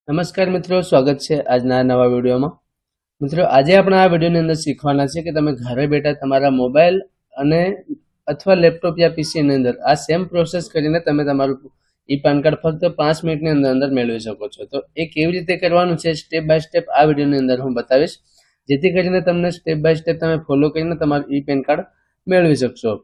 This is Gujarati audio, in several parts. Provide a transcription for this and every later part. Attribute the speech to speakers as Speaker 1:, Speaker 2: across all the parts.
Speaker 1: નમસ્કાર મિત્રો, સ્વાગત છે આજના નવા વિડીયોમાં. મિત્રો, આજે આપણે આ વિડીયોની અંદર શીખવાના છે કે તમે ઘરે બેઠા તમારા મોબાઈલ અને અથવા લેપટોપ યા પીસીની અંદર આ સેમ પ્રોસેસ કરીને તમે તમારું પાન કાર્ડ ફક્ત 5 મિનિટની અંદર મેળવી શકો છો. તો એ કેવી રીતે કરવાનું છે સ્ટેપ બાય સ્ટેપ આ વિડીયોની અંદર હું બતાવીશ, જેથી કરીને તમને સ્ટેપ બાય સ્ટેપ તમે ફોલો કરીને તમારું પેન કાર્ડ મેળવી શકશો.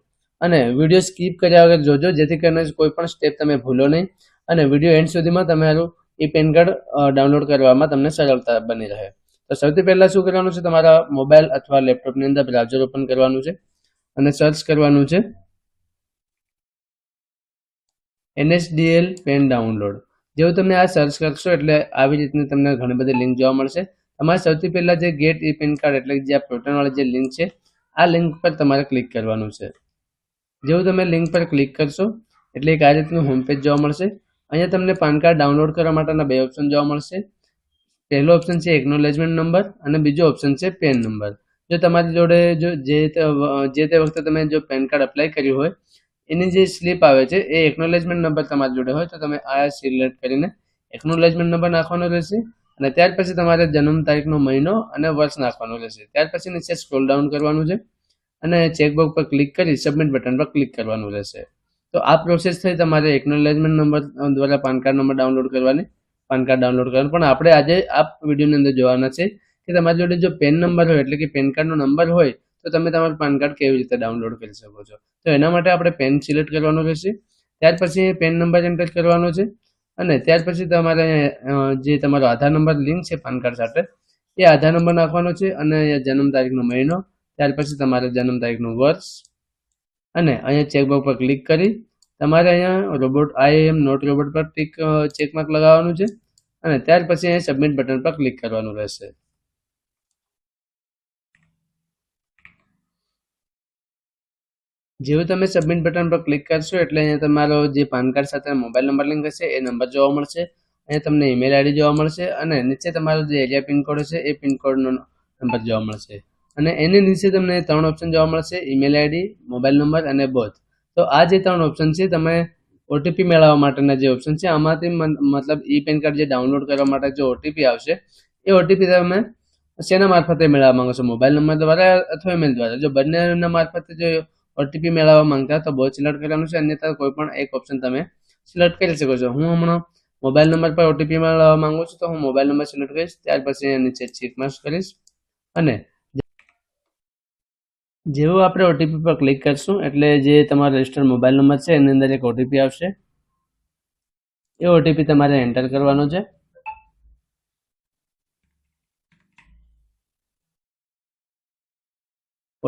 Speaker 1: અને વિડીયો સ્કીપ કર્યા વગર જોજો, જેથી કરીને કોઈ પણ સ્ટેપ તમે ભૂલો નહીં અને વિડીયો એન્ડ સુધીમાં તમારું પેન કાર્ડ ડાઉનલોડ કરવામાં તમને સરળતા બની રહે. તો સૌથી પહેલા શું કરવાનું છે, તમારા મોબાઈલ અથવા લેપટોપની અંદર બ્રાઉઝર ઓપન કરવાનું છે અને સર્ચ કરવાનું છે NSDL પેન ડાઉનલોડ. જેવું તમે આ સર્ચ કરશો એટલે આવી રીતની તમને ઘણી બધી લિંક જોવા મળશે. તમારે સૌથી પહેલા જે ગેટ પેન કાર્ડ એટલે જે આ પ્રોટોન વાળી જે લિંક છે, આ લિંક પર તમારે ક્લિક કરવાનું છે. જેવું તમે લિંક પર ક્લિક કરશો એટલે એક આ રીતનું હોમ પેજ જોવા મળશે. અહીંયા તમને પાન કાર્ડ ડાઉનલોડ કરવા માટેના બે ઓપ્શન જોવા મળશે. પહેલો ઓપ્શન છે એકનોલેજમેન્ટ નંબર અને બીજો ઓપ્શન છે પેન નંબર. જો તમારી જોડે જે તે વખતે તમે જો પેન કાર્ડ અપ્લાય કર્યું હોય એની જે સ્લીપ આવે છે એ એકનોલેજમેન્ટ નંબર તમારી જોડે હોય તો તમે આ સિલેક્ટ કરીને એકનોલેજમેન્ટ નંબર નાખવાનો રહેશે અને ત્યાર પછી તમારે જન્મ તારીખનો મહિનો અને વર્ષ નાખવાનો રહેશે. ત્યાર પછી નીચે સ્ક્રોલ ડાઉન કરવાનું છે અને ચેકબોક્સ પર ક્લિક કરી સબમિટ બટન પર ક્લિક કરવાનું રહેશે. તો આ પ્રોસેસ થઈ તમારે એકનોલેજમેન્ટ નંબર દ્વારા પાન કાર્ડ નંબર ડાઉનલોડ કરવાની, પાન કાર્ડ ડાઉનલોડ કરવાનું. પણ આપણે આજે આ વિડીયોની અંદર જોવાના છે કે તમારી જોડે જો પેન નંબર હોય એટલે કે પેન કાર્ડનો નંબર હોય તો તમે તમારું પાન કાર્ડ કેવી રીતે ડાઉનલોડ કરી શકો છો. તો એના માટે આપણે પેન સિલેક્ટ કરવાનું રહેશે. ત્યાર પછી પેન નંબર એન્ટર કરવાનો છે અને ત્યાર પછી તમારે જે તમારો આધાર નંબર લિંક છે પાન કાર્ડ સાથે એ આધાર નંબર નાખવાનો છે અને જન્મ તારીખનો મહિનો, ત્યાર પછી તમારે જન્મ તારીખનું વર્ષ અને અહીંયા ચેકબોક્સ પર ક્લિક કરી તમારે અહીંયા robot I am not robot પર ચેકમાર્ક લગાવવાનું છે અને ત્યાર પછી અહીંયા સબમિટ બટન પર ક્લિક કરવાનું રહેશે. જેવું તમે સબમિટ બટન પર ક્લિક કરશો એટલે અહીંયા તમારો જે પાન કાર્ડ સાથે મોબાઈલ નંબર લિંક હશે એ નંબર જોવા મળશે. અહીંયા તમને ઈમેલ આઈડી જોવા મળશે અને નીચે તમારો જે એરિયા પિનકોડ હશે એ પિનકોડનો નંબર જોવા મળશે અને એની નીચે તમને 3 ઓપ્શન જોવા મળશે: ઈમેલ આઈડી, મોબાઈલ નંબર અને બોથ. તો આ જે 3 ઓપ્શન છે તમે ઓટીપી મેળવવા માટેના જે ઓપ્શન છે આમાંથી મતલબ પેન કાર્ડ જે ડાઉનલોડ કરવા માટે જે ઓટીપી આવશે એ ઓટીપી તમે શેના મારફતે મેળવવા માંગો છો, મોબાઈલ નંબર દ્વારા અથવા ઈમેલ દ્વારા. જો બંનેના મારફતે જો ઓટીપી મેળવવા માંગતા તો બોથ સિલેક્ટ કરવાનું છે, અન્યથા કોઈ પણ એક ઓપ્શન તમે સિલેક્ટ કરી શકો છો. હું હમણાં મોબાઈલ નંબર પર ઓટીપી મેળવવા માંગુ છું તો હું મોબાઈલ નંબર સિલેક્ટ કરીશ. ત્યાર પછી નીચે ચેકમાર્ક કરીશ અને જેવું આપણે ઓટીપી પર ક્લિક કરશું એટલે જે તમારો રજિસ્ટર્ડ મોબાઈલ નંબર છે એની અંદર એક ઓટીપી આવશે. એ ઓટીપી તમારે એન્ટર કરવાનો છે.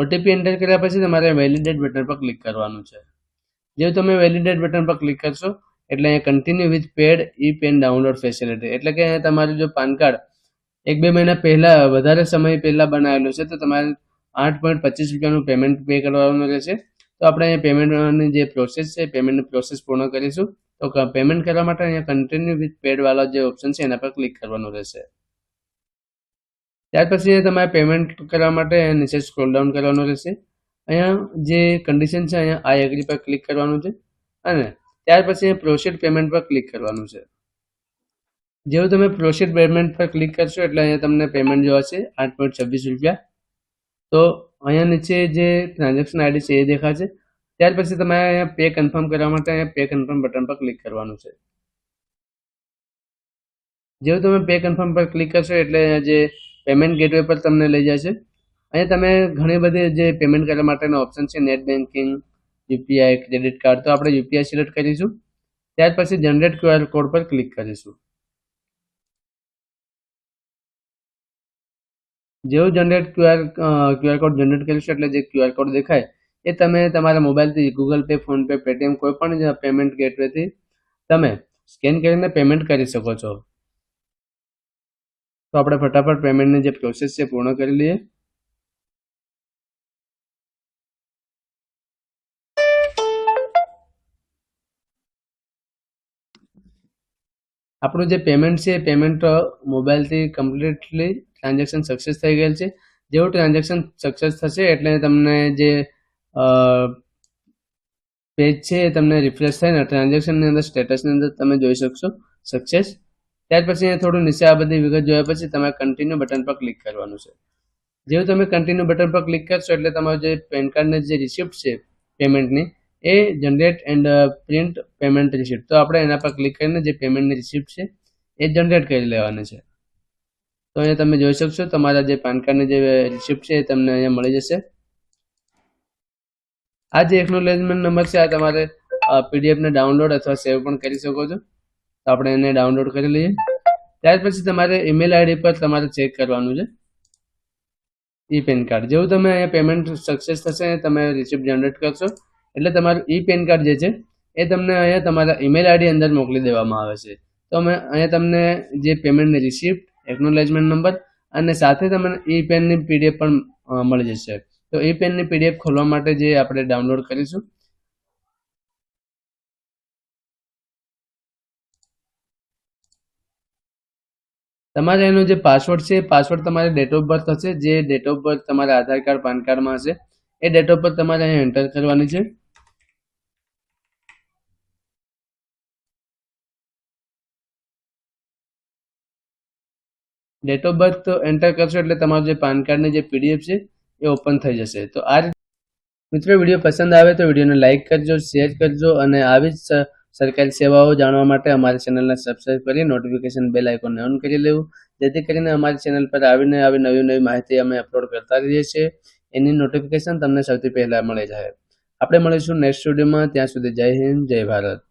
Speaker 1: ઓટીપી એન્ટર કર્યા પછી તમારે વેલિડેટ બટન પર ક્લિક કરવાનું છે. જેવું તમે વેલિડેટ બટન પર ક્લિક કરશો એટલે અહીંયા continue with pad pen download facility એટલે કે તમારું જો પાન કાર્ડ 1-2 મહિના પહેલા વધારે સમય પહેલા બનાવેલું છે તો તમારે 8.25 રૂપિયાનું પેમેન્ટ પે કરવાનું રહેશે. તો આપણે અહીંયા પેમેન્ટની જે પ્રોસેસ છે પેમેન્ટની પ્રોસેસ પૂર્ણ કરીશું. તો પેમેન્ટ કરવા માટે અહીંયા કન્ટિન્યુ વિથ પેડ વાળો જે ઓપ્શન છે એના પર ક્લિક કરવાનું રહેશે. ત્યાર પછી તમારે પેમેન્ટ કરવા માટે નીચે સ્ક્રોલ ડાઉન કરવાનું રહેશે. અહીંયા જે કન્ડિશન છે અહીંયા આઈ એગ્રી પર ક્લિક કરવાનું છે અને ત્યાર પછી પ્રોસીડ પેમેન્ટ પર ક્લિક કરવાનું છે. જેવું તમે પ્રોસીડ પેમેન્ટ પર ક્લિક કરશો એટલે અહીંયા તમને પેમેન્ટ જોવાશે 8.26 રૂપિયા. તો અહીંયા નીચે જે ટ્રાન્ઝેક્શન આઈડી છે એ દેખાશે. ત્યાર પછી તમારે અહીંયા પે કન્ફર્મ કરવા માટે અહીંયા પે કન્ફર્મ બટન પર ક્લિક કરવાનું છે. જેવું તમે પે કન્ફર્મ પર ક્લિક કરશો એટલે જે પેમેન્ટ ગેટવે પર તમને લઈ જશે. અહીંયા તમે ઘણી બધી જે પેમેન્ટ કરવા માટેના ઓપ્શન છે, net banking, UPI, credit card. તો આપણે યુપીઆઈ સિલેક્ટ કરીશું. ત્યાર પછી જનરેટ ક્યુઆર કોડ પર ક્લિક કરીશું. જેવું જનરેટ ક્યુઆર કોડ જનરેટ કરીશું એટલે જે ક્યુઆર કોડ દેખાય એ તમે તમારા મોબાઈલથી Google pay, phone pay, Paytm કોઈ પણ પેમેન્ટ ગેટવેથી તમે સ્કેન કરીને પેમેન્ટ કરી શકો છો. તો આપણે ફટાફટ પેમેન્ટની જે પ્રોસેસ છે પૂર્ણ કરી લઈએ. આપણું જે પેમેન્ટ છે એ પેમેન્ટ મોબાઈલથી કમ્પ્લીટલી ટ્રાન્ઝેક્શન સક્સેસ થઈ ગયેલ છે. જેવું ટ્રાન્ઝેક્શન સક્સેસ થશે એટલે તમને જે પેજ છે એ તમને રિફ્રેશ થઈને ટ્રાન્ઝેક્શનની અંદર સ્ટેટસની અંદર તમે જોઈ શકશો સક્સેસ. ત્યાર પછી અહીંયા થોડું નીચે આ બધી વિગત જોયા પછી તમારે કન્ટિન્યુ બટન પર ક્લિક કરવાનું છે. જેવું તમે કન્ટિન્યુ બટન પર ક્લિક કરશો એટલે તમારું જે પેન કાર્ડની જે રિસિપ્ટ છે પેમેન્ટની એ generate and print payment receipt, તો આપણે એના પર ક્લિક કરીને જે પેમેન્ટની રિસિપ્ટ છે એ જનરેટ કરી લેવાની છે. તો અહીંયા તમે જોઈ શકશો તમારા જે પાન કાર્ડની જે રિસિપ્ટ છે એ તમને અહીંયા મળી જશે. આ જે એકનોલેજમેન્ટ નંબર છે આ તમારે પીડીએફને ડાઉનલોડ અથવા સેવ પણ કરી શકો છો. તો આપણે એને ડાઉનલોડ કરી લઈએ. ત્યાર પછી તમારે ઈમેલ આઈડી પર તમારે ચેક કરવાનું છે ઈ પેન કાર્ડ. જેવું તમે અહીંયા પેમેન્ટ સક્સેસ થશે તમે રિસિપ્ટ જનરેટ કરશો એટલે તમારું ઈ પેન કાર્ડ જે છે એ તમને અહીંયા તમારા ઈમેલ આઈડી અંદર મોકલી દેવામાં આવે છે. તો અમે અહીંયા તમને જે પેમેન્ટની રિસિપ્ટ, એકનોલેજમેન્ટ નંબર અને સાથે તમને ઈ પેનની પીડીએફ પણ મળી જશે. તો ઈ પેનની પીડીએફ ખોલવા માટે જે આપણે ડાઉનલોડ કરીશું, તમારે એનો જે પાસવર્ડ છે પાસવર્ડ તમારે ડેટ ઓફ બર્થ હશે, જે ડેટ ઓફ બર્થ તમારા આધાર કાર્ડ પાન કાર્ડમાં હશે એ ડેટ ઓફ બર્થ તમારે અહીંયા એન્ટર કરવાની છે. ડેટ ઓફ બર્થ એન્ટર કરશો એટલે તમારું જે પાન કાર્ડની જે પીડીએફ છે એ ઓપન થઈ જશે. તો આ રીતે મિત્રો વિડીયો પસંદ આવે તો વિડીયોને લાઇક કરજો, શેર કરજો અને આવી જ સરકારી સેવાઓ જાણવા માટે અમારી ચેનલને સબસ્ક્રાઇબ કરી નોટિફિકેશન બેલ આઇકોનને ઓન કરી લેવું, જેથી કરીને અમારી ચેનલ પર આવીને આવી નવી નવી માહિતી અમે અપલોડ કરતા રહીએ છીએ એની નોટિફિકેશન તમને સૌથી પહેલા મળી જાય. આપણે મળીશું નેક્સ્ટ વિડીયોમાં. ત્યાં સુધી જય હિન્દ, જય ભારત.